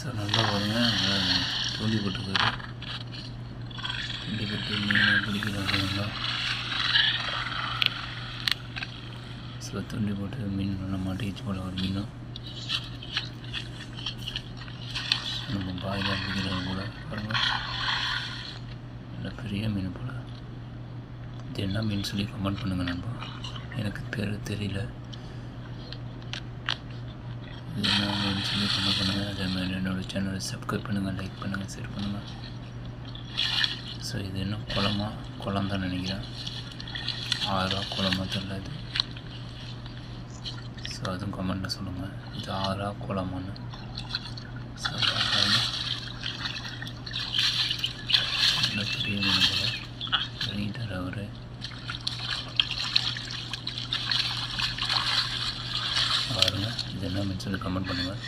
So நல்லா வருங்க தூண்டி போட்டுருக்காரு. தூண்டி போட்டு மீன் பிடிக்கிறாரு நல்லா. ஸோ தூண்டி போட்டு மீன் நல்லா மாட்டிக்கிச்சு போல ஒரு மீனும். நம்ம பாயில் பிடிக்கிறது கூட பாருங்கள், நல்ல பெரிய மீன் போல். இது என்ன மீன் சொல்லி கமெண்ட் பண்ணுங்கள் நண்பா, எனக்கு பேர் தெரியல. இது என்ன மீன் சொல்லி கமெண்ட் பண்ணுங்கள். அதே மாதிரி என்னோடய சேனலை சப்ஸ்கிரைப் பண்ணுங்கள், லைக் பண்ணுங்கள், ஷேர் பண்ணுங்கள். ஸோ இது என்ன குளம் தான் நினைக்கிறேன், ஆறா குளமாக தெரியல இது. ஸோ அதுவும் கமெண்ட்டில் சொல்லுங்கள், இது ஆறா குளமானு. ஸோ நல்ல பெரிய மீன் போல இறங்கிட்டார் அவர். பாருங்கள் இது என்ன மீன் சொல்லி கமெண்ட் பண்ணுங்கள்.